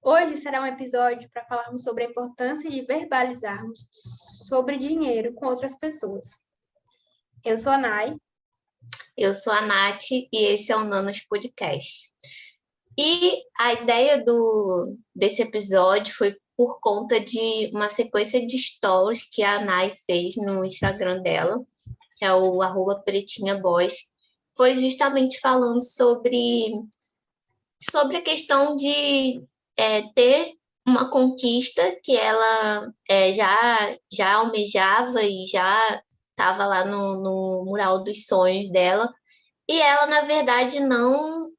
Hoje será um episódio para falarmos sobre a importância de verbalizarmos sobre dinheiro com outras pessoas. Eu sou a Nai. Eu sou a Nath e esse é o Nanos Podcast. E a ideia desse episódio foi por conta de uma sequência de stories que a Nai fez no Instagram dela, que é o @pretinhaboys. Foi justamente falando sobre a questão de ter uma conquista que ela já almejava e já estava lá no mural dos sonhos dela, e ela, na verdade, não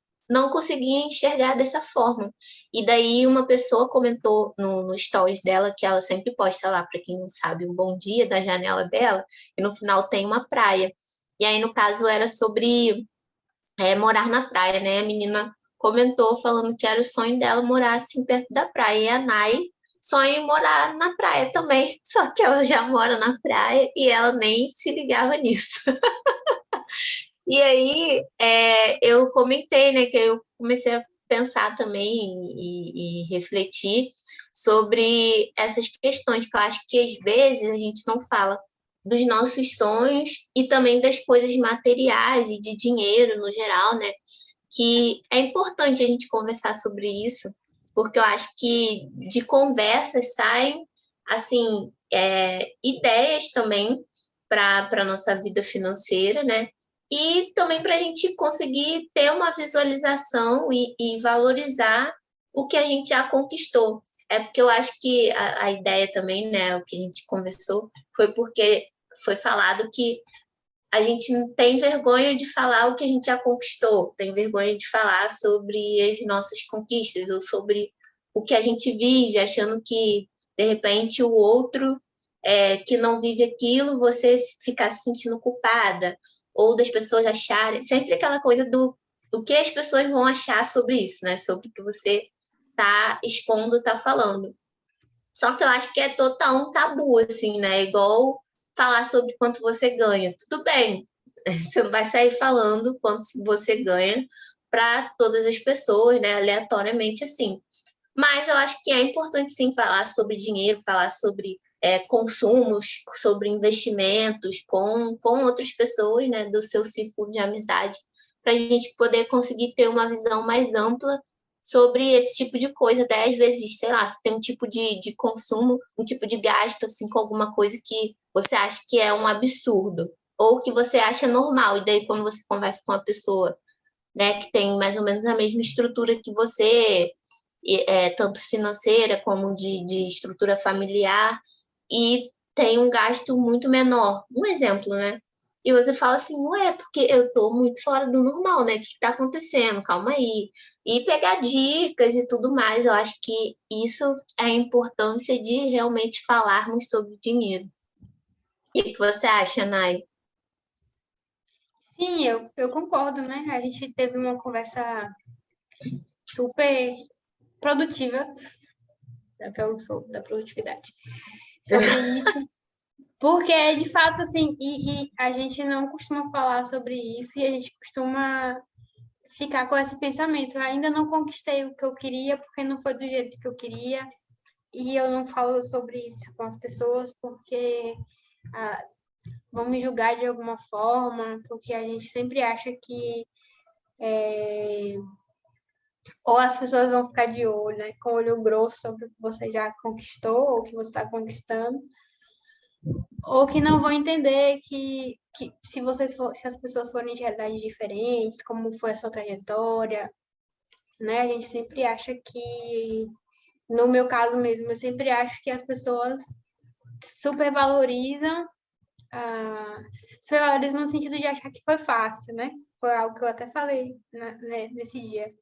conseguia enxergar dessa forma. E daí uma pessoa comentou no stories dela, que ela sempre posta lá, para quem não sabe, um bom dia da janela dela, e no final tem uma praia. E aí, no caso, era sobre morar na praia, né? A menina comentou falando que era o sonho dela morar assim perto da praia. E a Nai sonha em morar na praia também, só que ela já mora na praia e ela nem se ligava nisso. E aí eu comentei, né, que eu comecei a pensar também e refletir sobre essas questões, que eu acho que às vezes a gente não fala dos nossos sonhos e também das coisas materiais e de dinheiro no geral, né? Que é importante a gente conversar sobre isso, porque eu acho que de conversas saem, assim, ideias também para a nossa vida financeira, né? E também para a gente conseguir ter uma visualização e valorizar o que a gente já conquistou. É porque eu acho que a ideia também, né, o que a gente conversou, foi porque foi falado que a gente tem vergonha de falar o que a gente já conquistou, tem vergonha de falar sobre as nossas conquistas ou sobre o que a gente vive, achando que, de repente, o outro que não vive aquilo, você ficar se sentindo culpada, ou das pessoas acharem, sempre aquela coisa do que as pessoas vão achar sobre isso, né? Sobre o que você está expondo, está falando. Só que eu acho que é total um tabu, assim, né? Igual falar sobre quanto você ganha. Tudo bem, você não vai sair falando quanto você ganha para todas as pessoas, né? Aleatoriamente, assim. Mas eu acho que é importante, sim, falar sobre dinheiro, falar sobre consumos, sobre investimentos com outras pessoas, né? Do seu círculo de amizade, para a gente poder conseguir ter uma visão mais ampla sobre esse tipo de coisa. Até às vezes, sei lá, se tem um tipo de consumo, um tipo de gasto, assim, com alguma coisa que você acha que é um absurdo, ou que você acha normal, e daí quando você conversa com uma pessoa, né, que tem mais ou menos a mesma estrutura que você, tanto financeira como de estrutura familiar, e tem um gasto muito menor. Um exemplo, né? E você fala assim, ué, porque eu tô muito fora do normal, né? O que tá acontecendo? Calma aí. E pegar dicas e tudo mais, eu acho que isso é a importância de realmente falarmos sobre dinheiro. O que você acha, Nai? Sim, eu concordo, né? A gente teve uma conversa super produtiva, já que eu sou da produtividade, sobre isso. Porque, de fato, assim, e a gente não costuma falar sobre isso e a gente costuma ficar com esse pensamento. Eu ainda não conquistei o que eu queria porque não foi do jeito que eu queria. E eu não falo sobre isso com as pessoas porque vão me julgar de alguma forma, porque a gente sempre acha que ou as pessoas vão ficar de olho, né, com o olho grosso sobre o que você já conquistou ou o que você está conquistando, ou que não vão entender que se as pessoas forem de realidades diferentes, como foi a sua trajetória, né? A gente sempre acha que, no meu caso mesmo, eu sempre acho que as pessoas supervalorizam, ah, supervalorizam no sentido de achar que foi fácil, né? Foi algo que eu até falei nesse dia.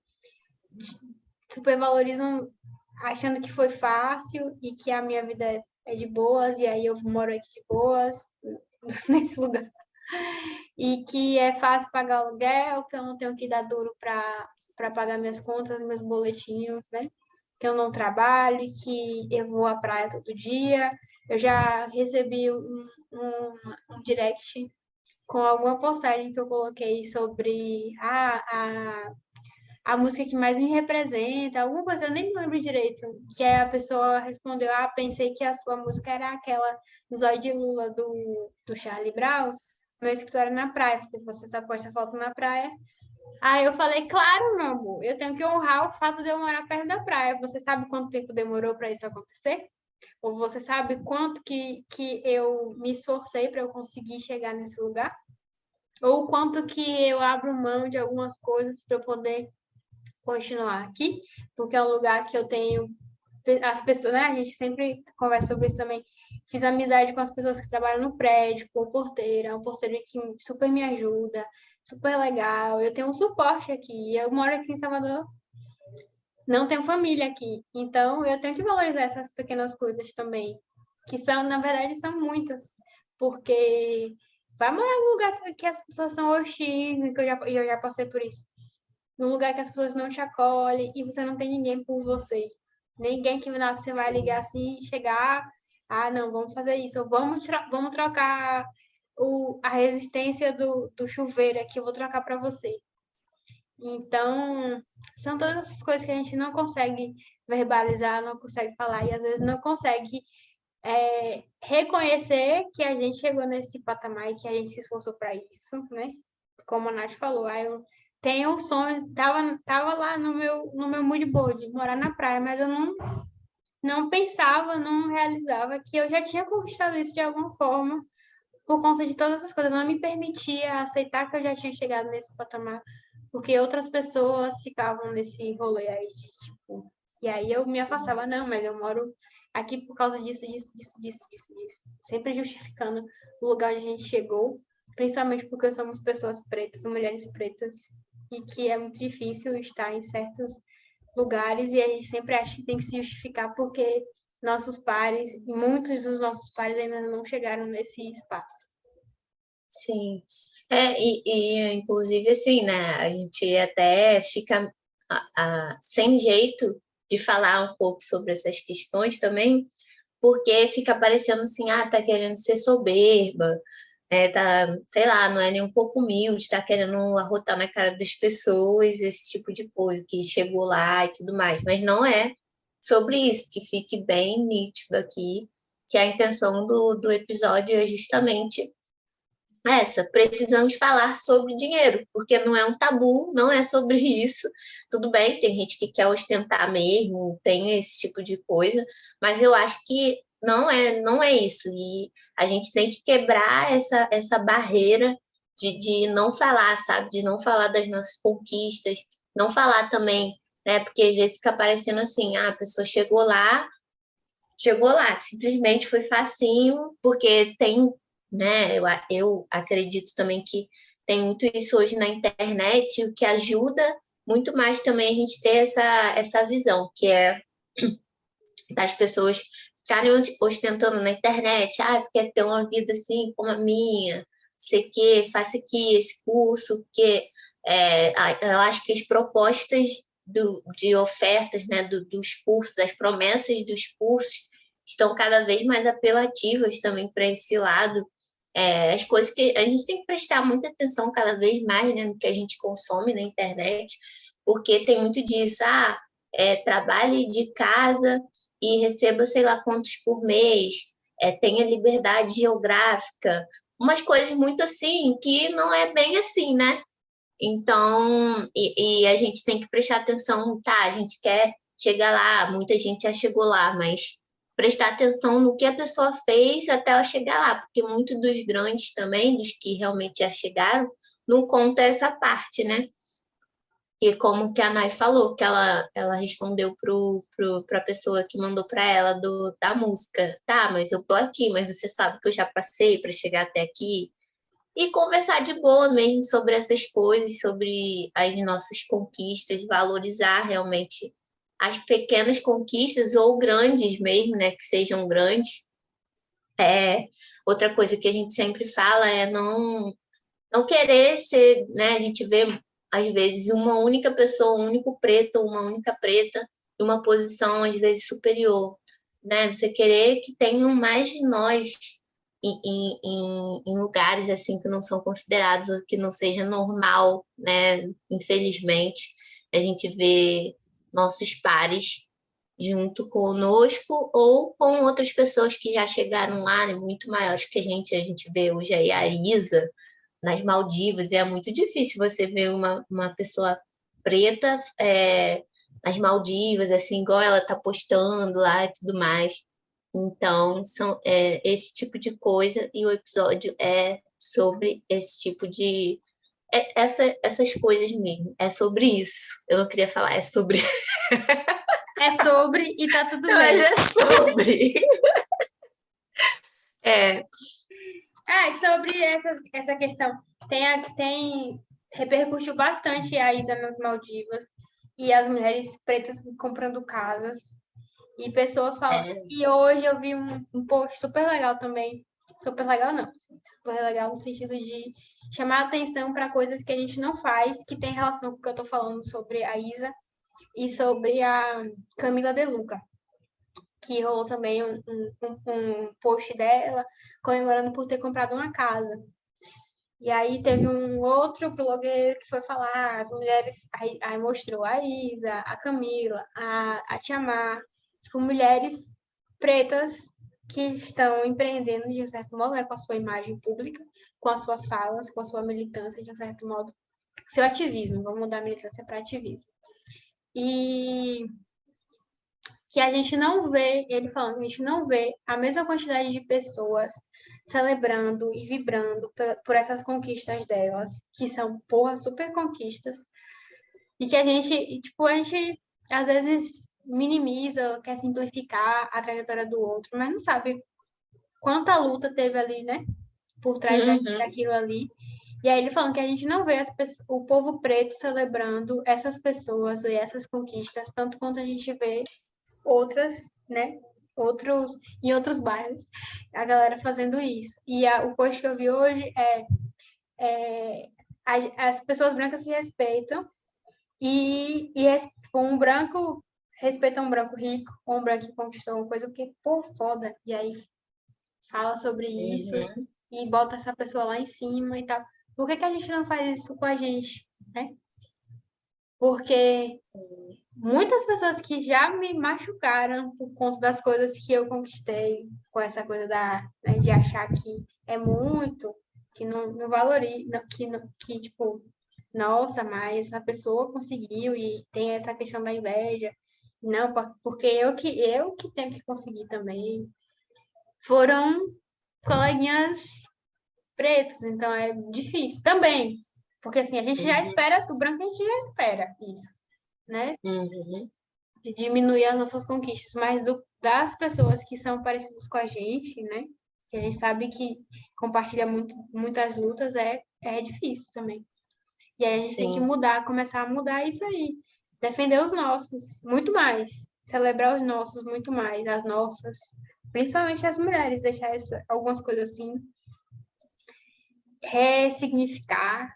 Supervalorizam achando que foi fácil e que a minha vida é de boas, e aí eu moro aqui de boas, nesse lugar. E que é fácil pagar aluguel, que eu não tenho que dar duro para pagar minhas contas, meus boletinhos, né? Que eu não trabalho, que eu vou à praia todo dia. Eu já recebi um direct com alguma postagem que eu coloquei sobre a música que mais me representa, alguma coisa, eu nem me lembro direito, que a pessoa respondeu, pensei que a sua música era aquela Zóio de Lula do Charlie Brown, meu escritório na praia, porque você só posta foto na praia. Aí eu falei, claro, meu amor, eu tenho que honrar o fato de eu morar perto da praia. Você sabe quanto tempo demorou para isso acontecer? Ou você sabe quanto que eu me esforcei para eu conseguir chegar nesse lugar? Ou quanto que eu abro mão de algumas coisas para eu poder continuar aqui? Porque é um lugar que eu tenho as pessoas, né? A gente sempre conversa sobre isso também. Fiz amizade com as pessoas que trabalham no prédio, com o porteiro, é um porteiro que super me ajuda, super legal. Eu tenho um suporte aqui. Eu moro aqui em Salvador, não tenho família aqui. Então, eu tenho que valorizar essas pequenas coisas também, que são, na verdade, são muitas. Porque vai morar num lugar que as pessoas são hostis, que eu já passei por isso. Num lugar que as pessoas não te acolhem e você não tem ninguém por você. Ninguém que na hora que você vai ligar assim, chegar, não, vamos fazer isso, ou vamos trocar a resistência do chuveiro aqui, eu vou trocar para você. Então, são todas essas coisas que a gente não consegue verbalizar, não consegue falar, e às vezes não consegue reconhecer que a gente chegou nesse patamar e que a gente se esforçou para isso, né? Como a Nath falou, eu tenho um sonho, tava lá no meu mood board, morar na praia, mas eu não pensava, não realizava que eu já tinha conquistado isso de alguma forma, por conta de todas essas coisas. Não me permitia aceitar que eu já tinha chegado nesse patamar, porque outras pessoas ficavam nesse rolê aí de tipo. E aí eu me afastava, não, mas eu moro aqui por causa disso, disso, disso, disso, disso, disso. Sempre justificando o lugar onde a gente chegou, principalmente porque somos pessoas pretas, mulheres pretas, e que é muito difícil estar em certos lugares e a gente sempre acha que tem que se justificar porque nossos pares, e muitos dos nossos pares ainda não chegaram nesse espaço. Sim. Inclusive, assim, né, a gente até fica sem jeito de falar um pouco sobre essas questões também, porque fica parecendo assim, tá querendo ser soberba, tá, sei lá, não é nem um pouco humilde, tá querendo arrotar na cara das pessoas, esse tipo de coisa, que chegou lá e tudo mais, mas não é sobre isso, que fique bem nítido aqui, que a intenção do episódio é justamente precisamos falar sobre dinheiro, porque não é um tabu, não é sobre isso. Tudo bem, tem gente que quer ostentar mesmo, tem esse tipo de coisa, mas eu acho que não é isso. E a gente tem que quebrar essa barreira de não falar, sabe? De não falar das nossas conquistas, não falar também, né? Porque às vezes fica parecendo assim, a pessoa chegou lá, simplesmente foi facinho, porque tem, né? Eu acredito também que tem muito isso hoje na internet, o que ajuda muito mais também a gente ter essa visão, que é das pessoas ficarem ostentando na internet, você quer ter uma vida assim como a minha, sei que, faça aqui esse curso, porque eu acho que as propostas de ofertas, né, dos cursos, as promessas dos cursos estão cada vez mais apelativas também para esse lado. As coisas que a gente tem que prestar muita atenção cada vez mais, né, no que a gente consome na internet, porque tem muito disso, trabalhe de casa e receba sei lá quantos por mês, tenha liberdade geográfica, umas coisas muito assim, que não é bem assim, né? Então, e a gente tem que prestar atenção, tá? A gente quer chegar lá, muita gente já chegou lá, mas prestar atenção no que a pessoa fez até ela chegar lá, porque muitos dos grandes também, dos que realmente já chegaram, não conta essa parte, né? E como que a Nai falou, que ela respondeu para a pessoa que mandou para ela da música. Tá, mas eu tô aqui, mas você sabe que eu já passei para chegar até aqui. E conversar de boa mesmo sobre essas coisas, sobre as nossas conquistas, valorizar realmente as pequenas conquistas ou grandes mesmo, né, que sejam grandes. Outra coisa que a gente sempre fala é não querer ser, né, a gente vê às vezes uma única pessoa, um único preto ou uma única preta em uma posição às vezes superior, né? Você querer que tenham mais de nós em lugares assim que não são considerados ou que não seja normal, né? Infelizmente. a gente vê nossos pares junto conosco ou com outras pessoas que já chegaram lá, né, muito maiores que a gente vê hoje aí a Isa nas Maldivas, e é muito difícil você ver uma pessoa preta nas Maldivas, assim, igual ela tá postando lá e tudo mais. Então, são esse tipo de coisa, e o episódio é sobre esse tipo de... essas coisas mesmo, é sobre isso. Eu não queria falar, é sobre... É sobre e tá tudo Mas bem. é sobre. É, Sobre essa questão. Repercutiu bastante a Isa nas Maldivas e as mulheres pretas comprando casas. E pessoas falam. é, E hoje eu vi um post super legal também. Super legal, não. Super legal no sentido de chamar atenção para coisas que a gente não faz, que tem relação com o que eu tô falando sobre a Isa e sobre a Camila De Luca, que rolou também um post dela comemorando por ter comprado uma casa. E aí teve um outro blogueiro que foi falar, as mulheres, aí mostrou a Isa, a Camila, a Tiamar, tipo, mulheres pretas que estão empreendendo de um certo modo, né, com a sua imagem pública, com as suas falas, com a sua militância, de um certo modo, seu ativismo, vamos mudar a militância para ativismo. E que a gente não vê, ele falando, a gente não vê a mesma quantidade de pessoas celebrando e vibrando por essas conquistas delas, que são, porra, super conquistas, e que a gente às vezes minimiza, quer simplificar a trajetória do outro, mas não sabe quanta luta teve ali, né, por trás uhum, daquilo ali. E aí ele falando que a gente não vê o povo preto celebrando essas pessoas e essas conquistas, tanto quanto a gente vê outras, né? Em outros bairros, a galera fazendo isso. E o post que eu vi hoje as pessoas brancas se respeitam e um branco respeita um branco rico, ou um branco que conquistou uma coisa, porque, pô, foda. E aí fala sobre isso uhum. e bota essa pessoa lá em cima e tal. Por que a gente não faz isso com a gente, né? Porque muitas pessoas que já me machucaram por conta das coisas que eu conquistei, com essa coisa né, de achar que é muito, que não valoriza, que, tipo, nossa, mas a pessoa conseguiu e tem essa questão da inveja. Não, porque eu que tenho que conseguir também. Foram coleguinhas pretos, então é difícil também. Porque assim, a gente já Uhum, espera, do branco a gente já espera isso, né? uhum. De diminuir as nossas conquistas, mas das pessoas que são parecidas com a gente, né? Que a gente sabe que compartilha muitas lutas, é difícil também. E aí a gente tem que Sim, mudar, começar a mudar isso aí. Defender os nossos, muito mais. Celebrar os nossos, muito mais. As nossas. Principalmente as mulheres, deixar algumas coisas assim. Ressignificar,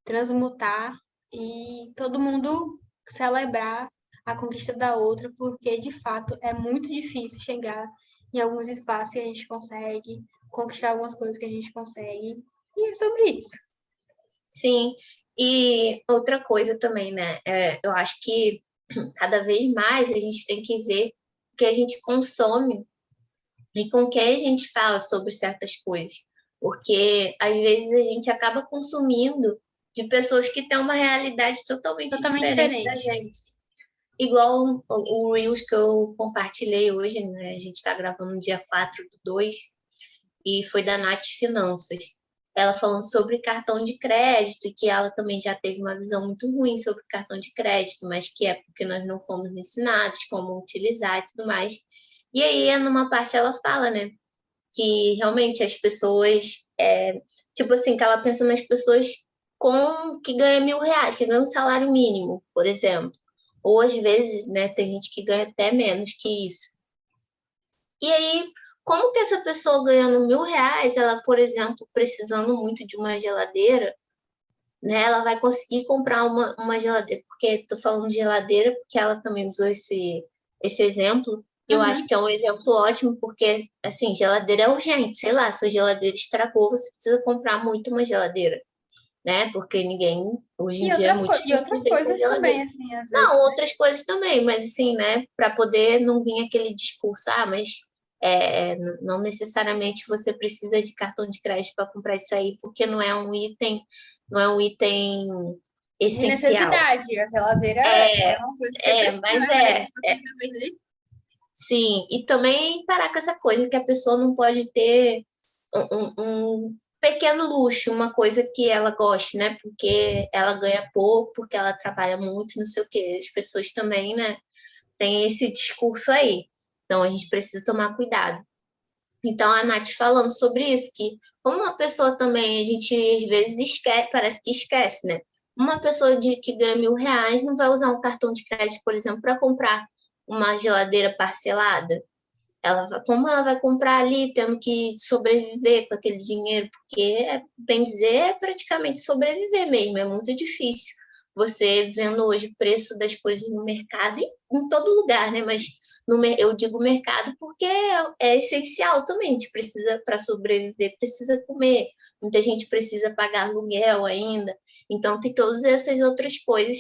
transmutar e todo mundo celebrar a conquista da outra, porque de fato é muito difícil chegar em alguns espaços que a gente consegue, conquistar algumas coisas que a gente consegue, e é sobre isso. sim. E outra coisa também, né? Eu acho que cada vez mais a gente tem que ver o que a gente consome e com quem a gente fala sobre certas coisas. Porque às vezes a gente acaba consumindo de pessoas que têm uma realidade totalmente Totalmente diferente da diferente. gente. Igual o Reels que eu compartilhei hoje, né? A gente está gravando no dia 4/2 e foi da Nath Finanças. Ela falando sobre cartão de crédito e que ela também já teve uma visão muito ruim sobre cartão de crédito, mas que é porque nós não fomos ensinados como utilizar e tudo mais. E aí, numa parte, ela fala, né, que realmente as pessoas, tipo assim, que ela pensa nas pessoas que ganham R$ 1.000, que ganham um salário mínimo, por exemplo. Ou às vezes, né, tem gente que ganha até menos que isso. E aí, como que essa pessoa ganhando R$ 1.000, ela, por exemplo, precisando muito de uma geladeira, né, ela vai conseguir comprar uma geladeira, porque estou falando de geladeira, porque ela também usou esse exemplo. Eu acho Uhum. que é um exemplo ótimo, porque, assim, geladeira é urgente, sei lá, sua geladeira estragou, você precisa comprar muito uma geladeira, né? Porque ninguém, hoje em E dia, é outras, muito e difícil outras viver sem coisas geladeira. também, assim, às vezes. Não, outras coisas também, mas assim, né? Para poder não vir aquele discurso, mas não necessariamente você precisa de cartão de crédito para comprar isso aí, porque não é um item De essencial. necessidade. A geladeira é uma coisa que você precisa, Mas né? Mas a pessoa precisa fazer. sim, e também parar com essa coisa que a pessoa não pode ter um pequeno luxo, uma coisa que ela goste, né? Porque ela ganha pouco, porque ela trabalha muito, não sei o quê. As pessoas também, né? Tem esse discurso aí. Então a gente precisa tomar cuidado. Então a Nath falando sobre isso, que como uma pessoa também, a gente às vezes esquece, parece que esquece, né? Uma pessoa que ganha R$ 1.000 não vai usar um cartão de crédito, por exemplo, para comprar uma geladeira parcelada. Como ela vai comprar ali, tendo que sobreviver com aquele dinheiro? Porque, bem dizer, é praticamente sobreviver mesmo, é muito difícil. Você vendo hoje o preço das coisas no mercado, em todo lugar, né? Mas eu digo mercado porque é essencial também. A gente precisa, para sobreviver, precisa comer. Muita gente precisa pagar aluguel ainda. Então, tem todas essas outras coisas.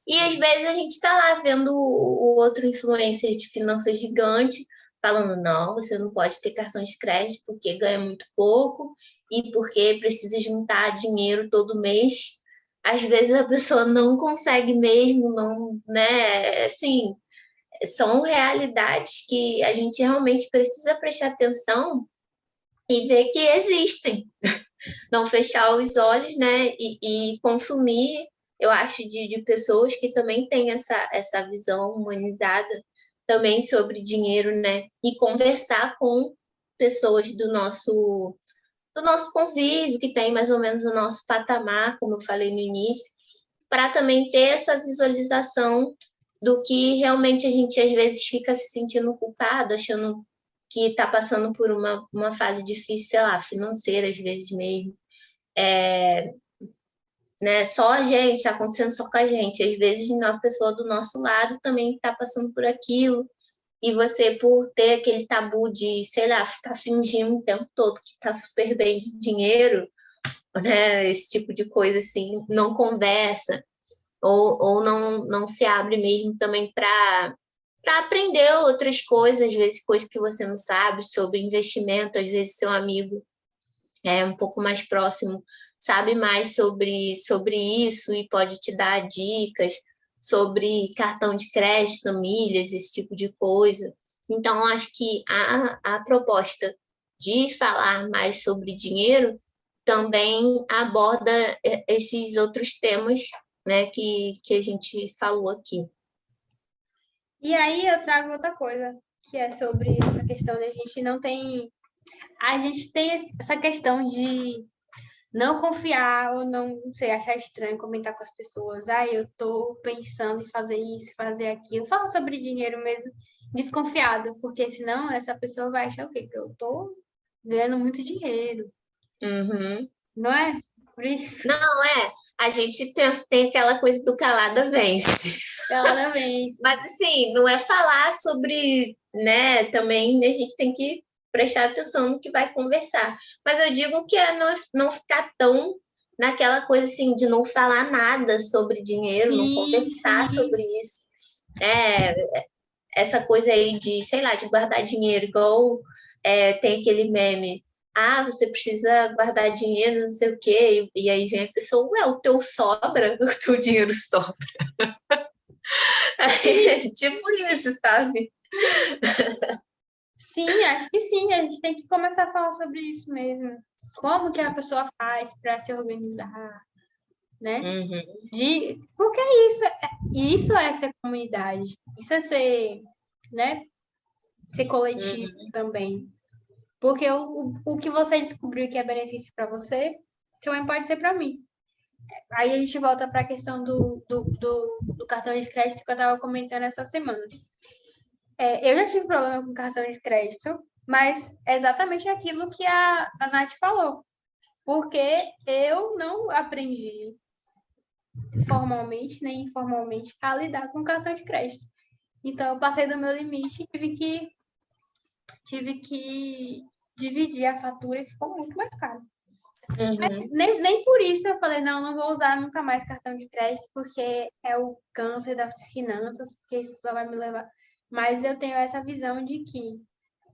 E às vezes a gente está lá vendo o outro influencer de finanças gigante falando, não, você não pode ter cartão de crédito porque ganha muito pouco e porque precisa juntar dinheiro todo mês. Às vezes a pessoa não consegue mesmo, não, né? Assim, são realidades que a gente realmente precisa prestar atenção e ver que existem. Não fechar os olhos, né? E consumir, eu acho, de pessoas que também têm essa visão humanizada também sobre dinheiro, né? E conversar com pessoas do nosso convívio, que tem mais ou menos o nosso patamar, como eu falei no início, para também ter essa visualização do que realmente a gente às vezes fica se sentindo culpado, achando que está passando por uma fase difícil, sei lá, financeira, às vezes mesmo. Né? Só a gente, está acontecendo só com a gente. Às vezes, uma pessoa do nosso lado também está passando por aquilo. E você, por ter aquele tabu de, sei lá, ficar fingindo o tempo todo que está super bem de dinheiro, né? Esse tipo de coisa assim, não conversa, ou não se abre mesmo também para aprender outras coisas, às vezes coisas que você não sabe sobre investimento, às vezes seu amigo é um pouco mais próximo, sabe mais sobre isso e pode te dar dicas sobre cartão de crédito, milhas, esse tipo de coisa. Então, acho que a proposta de falar mais sobre dinheiro também aborda esses outros temas, né, que a gente falou aqui. E aí eu trago outra coisa, que é sobre essa questão de a gente não tem. A gente tem essa questão de não confiar ou não sei, achar estranho comentar com as pessoas. Ah, eu tô pensando em fazer isso, fazer aquilo. Fala sobre dinheiro mesmo, desconfiado, porque senão essa pessoa vai achar o quê? Que eu tô ganhando muito dinheiro, Uhum. não é? Por isso, Não, a gente tem aquela coisa do calada vence. cada vez. Mas, assim, não é falar sobre, né? Também a gente tem que prestar atenção no que vai conversar. Mas eu digo que é não ficar tão naquela coisa, assim, de não falar nada sobre dinheiro, não Sim, conversar sim. sobre isso. É, essa coisa aí de, sei lá, de guardar dinheiro, igual tem aquele meme. Ah, você precisa guardar dinheiro, não sei o quê. E aí vem a pessoa, ué, o teu sobra, o teu dinheiro sobra. É tipo isso, sabe? Sim, acho que sim. A gente tem que começar a falar sobre isso mesmo. Como que a pessoa faz para se organizar, né? Uhum, Porque isso é ser comunidade. Isso é ser, né? Ser coletivo uhum. também. Porque o que você descobriu que é benefício para você, também pode ser para mim. Aí a gente volta para a questão do cartão de crédito que eu estava comentando essa semana. Eu já tive problema com cartão de crédito, mas é exatamente aquilo que a Nath falou. Porque eu não aprendi formalmente nem informalmente a lidar com cartão de crédito. Então, eu passei do meu limite e tive que dividir a fatura e ficou muito mais caro. Uhum. Nem por isso eu falei, não vou usar nunca mais cartão de crédito, porque é o câncer das finanças, porque isso só vai me levar. Mas eu tenho essa visão de que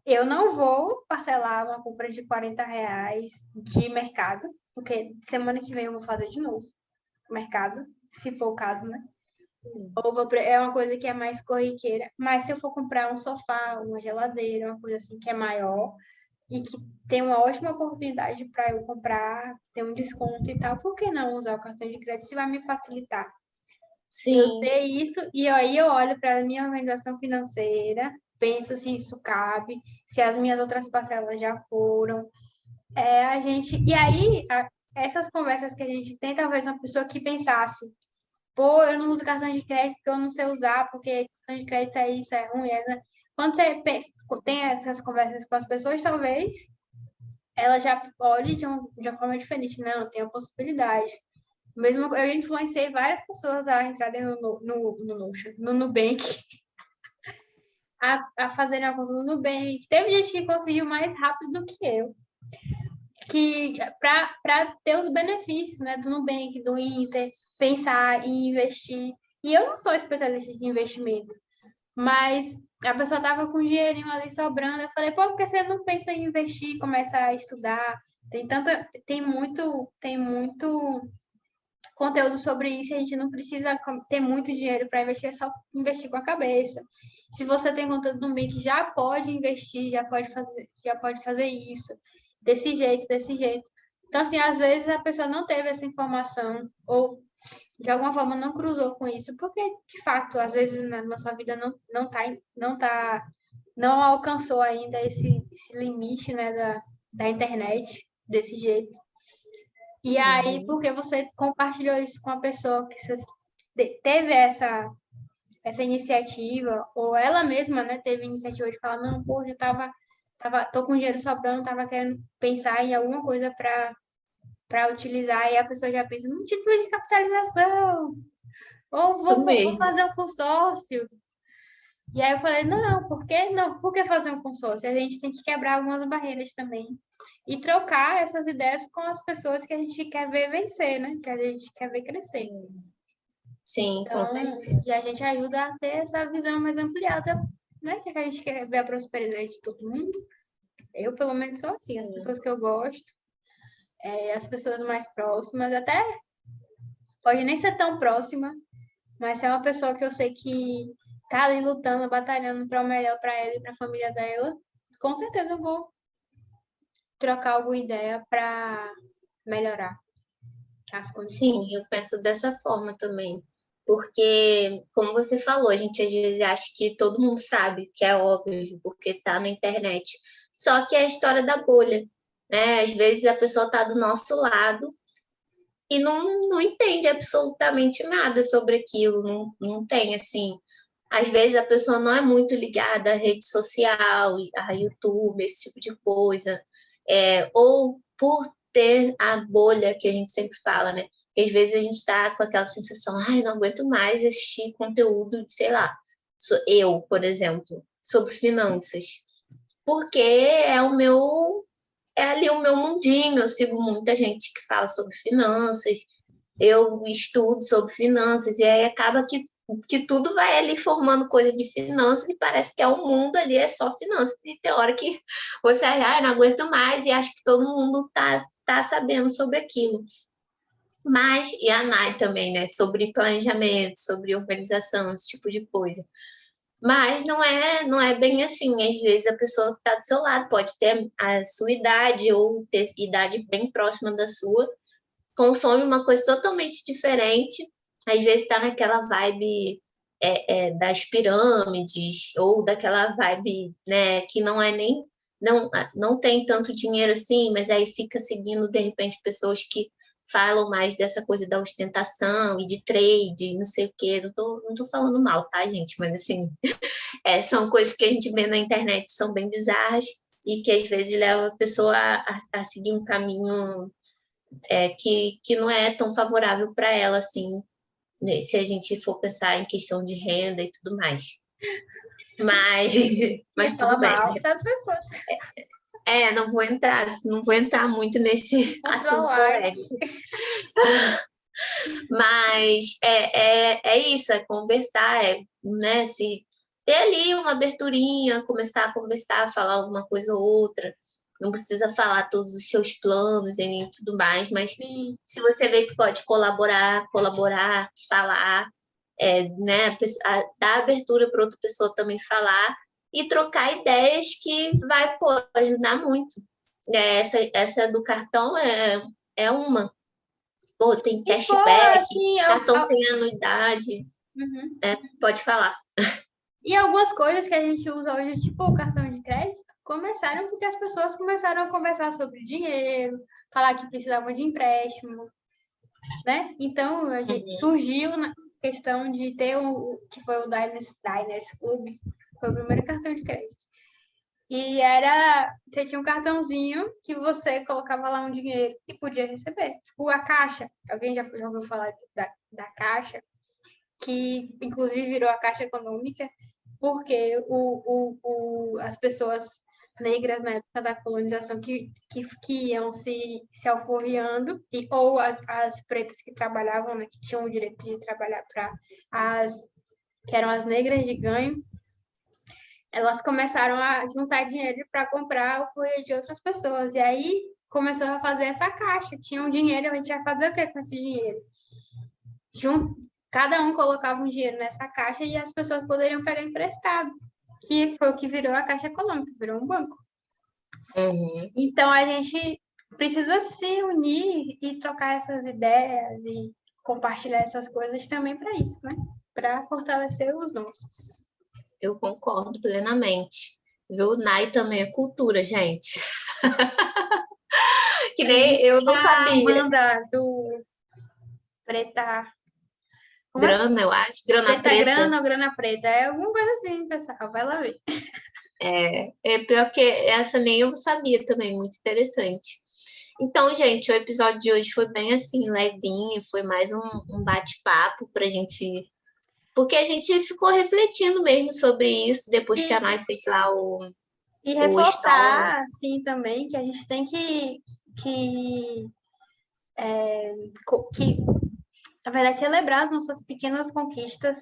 eu não vou parcelar uma compra de R$ 40 de mercado, porque semana que vem eu vou fazer de novo mercado, se for o caso, né? É uma coisa que é mais corriqueira. Mas se eu for comprar um sofá, uma geladeira, uma coisa assim que é maior e que tem uma ótima oportunidade para eu comprar, ter um desconto e tal, por que não usar o cartão de crédito se vai me facilitar? Eu Sim, ter isso e aí eu olho para a minha organização financeira, penso se isso cabe, se as minhas outras parcelas já foram. E aí, essas conversas que a gente tem, talvez uma pessoa que pensasse, pô, eu não uso cartão de crédito porque eu não sei usar, porque cartão de crédito é isso, é ruim. Né? Quando você tem essas conversas com as pessoas, talvez ela já olhe de uma forma diferente. Não, tem a possibilidade. Mesmo eu influenciei várias pessoas a entrarem no Notion, no Nubank, a fazerem a conta no Nubank. Teve gente que conseguiu mais rápido do que eu. Que para ter os benefícios, né, do Nubank, do Inter, pensar em investir. E eu não sou especialista de investimento, mas a pessoa estava com um dinheirinho ali sobrando. Eu falei, pô, por que você não pensa em investir, começa a estudar? Tem muito conteúdo sobre isso, a gente não precisa ter muito dinheiro para investir, é só investir com a cabeça. Se você tem conteúdo no Nubank, já pode investir, já pode fazer isso, desse jeito, desse jeito. Então, assim, às vezes a pessoa não teve essa informação, ou de alguma forma não cruzou com isso, porque, de fato, às vezes na nossa vida não alcançou ainda esse limite, né, da internet, desse jeito. E aí, uhum. porque você compartilhou isso com a pessoa que você teve essa iniciativa, ou ela mesma, né, teve a iniciativa de falar, não, pô, tô com dinheiro sobrando, tava querendo pensar em alguma coisa para utilizar, e a pessoa já pensa num título de capitalização, ou Isso vou mesmo. fazer um consórcio. E aí eu falei, não, por que não? Por que fazer um consórcio? A gente tem que quebrar algumas barreiras também. E trocar essas ideias com as pessoas que a gente quer ver vencer, né? Que a gente quer ver crescer. Sim, sim, com Então, certeza. e a gente ajuda a ter essa visão mais ampliada, né? Que a gente quer ver a prosperidade de todo mundo. Eu, pelo menos, sou assim, as Sim, pessoas que eu gosto, as pessoas mais próximas, até pode nem ser tão próxima, mas se é uma pessoa que eu sei que tá ali lutando, batalhando para o melhor para ela e para a família dela, com certeza eu vou trocar alguma ideia para melhorar as condições. sim, eu penso dessa forma também. Porque, como você falou, a gente às vezes acha que todo mundo sabe, que é óbvio, porque está na internet. Só que é a história da bolha, né? Às vezes a pessoa está do nosso lado e não entende absolutamente nada sobre aquilo, não tem assim. Às vezes a pessoa não é muito ligada à rede social, a YouTube, esse tipo de coisa, ou por ter a bolha que a gente sempre fala, né? Que às vezes a gente está com aquela sensação, ai, não aguento mais assistir conteúdo, sei lá, eu, por exemplo, sobre finanças, porque é ali o meu mundinho, eu sigo muita gente que fala sobre finanças, eu estudo sobre finanças, e aí acaba que tudo vai ali formando coisa de finanças e parece que é o mundo ali, é só finanças. E tem hora que você, não aguento mais e acho que todo mundo tá sabendo sobre aquilo. Mas, e a Nai também, né, sobre planejamento, sobre organização, esse tipo de coisa. Mas não é bem assim. Às vezes a pessoa que está do seu lado pode ter a sua idade ou ter idade bem próxima da sua, consome uma coisa totalmente diferente, às vezes está naquela vibe das pirâmides, ou daquela vibe, né, que não é nem, não tem tanto dinheiro assim, mas aí fica seguindo, de repente, pessoas que falam mais dessa coisa da ostentação e de trade, não sei o quê, não tô falando mal, tá, gente? Mas assim, são coisas que a gente vê na internet, são bem bizarras, e que às vezes leva a pessoa a seguir um caminho que não é tão favorável para ela, assim, né, se a gente for pensar em questão de renda e tudo mais. Mas, Ia mas falar tudo bem, mal né? das pessoas. Não vou entrar muito nesse assunto Controlar. polêmico. Mas é isso, é conversar, né, se ter ali uma aberturinha, começar a conversar, falar alguma coisa ou outra. Não precisa falar todos os seus planos e tudo mais, mas Sim. se você vê que pode colaborar, falar, né, dar abertura para outra pessoa também falar e trocar ideias que vai ajudar muito. Essa do cartão é uma. Pô, tem cashback, assim, cartão sem anuidade. Uhum. Pode falar. E algumas coisas que a gente usa hoje, tipo o cartão de crédito, começaram porque as pessoas começaram a conversar sobre dinheiro, falar que precisavam de empréstimo, né? Então, surgiu na questão de ter que foi o Diners Club, foi o primeiro cartão de crédito. E você tinha um cartãozinho que você colocava lá um dinheiro e podia receber. Tipo a Caixa, alguém já ouviu falar da Caixa, que inclusive virou a Caixa Econômica, porque as pessoas negras na época da colonização que iam se alforriando, ou as pretas que trabalhavam, né, que tinham o direito de trabalhar para que eram as negras de ganho, elas começaram a juntar dinheiro para comprar o folha de outras pessoas. E aí começou a fazer essa caixa. Tinha um dinheiro, a gente ia fazer o que com esse dinheiro? Cada um colocava um dinheiro nessa caixa e as pessoas poderiam pegar emprestado, que foi o que virou a Caixa Econômica, virou um banco. Uhum. Então a gente precisa se unir e trocar essas ideias e compartilhar essas coisas também para isso, né? Para fortalecer os nossos. Eu concordo plenamente. Viu? Nai também é cultura, gente. Que nem eu não sabia. A banda do Preta. Grana, eu acho. Grana preta. Grana ou grana preta. É alguma coisa assim, pessoal. Vai lá ver. Pior que essa nem eu sabia também. Muito interessante. Então, gente, o episódio de hoje foi bem assim, levinho. Foi mais um bate-papo pra gente... Porque a gente ficou refletindo mesmo sobre isso depois que a Nai fez lá o... E reforçar, assim, também, que a gente tem que na verdade, celebrar as nossas pequenas conquistas,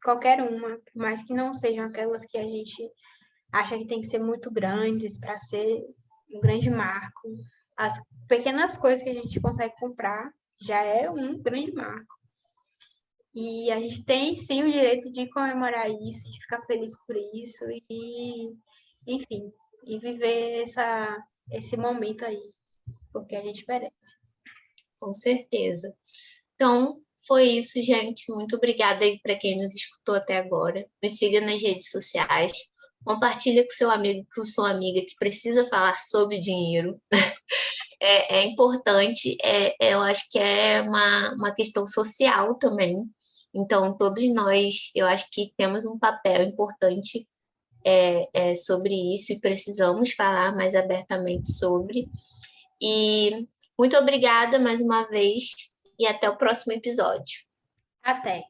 qualquer uma, por mais que não sejam aquelas que a gente acha que tem que ser muito grandes para ser um grande marco. As pequenas coisas que a gente consegue comprar já é um grande marco. E a gente tem, sim, o direito de comemorar isso, de ficar feliz por isso e, enfim, e viver esse momento aí, porque a gente merece. Com certeza. Então, foi isso, gente. Muito obrigada aí para quem nos escutou até agora. Me siga nas redes sociais. Compartilha com seu amigo, com sua amiga que precisa falar sobre dinheiro. É importante, eu acho que é uma questão social também. Então, todos nós, eu acho que temos um papel importante sobre isso e precisamos falar mais abertamente sobre. E muito obrigada mais uma vez e até o próximo episódio. Até!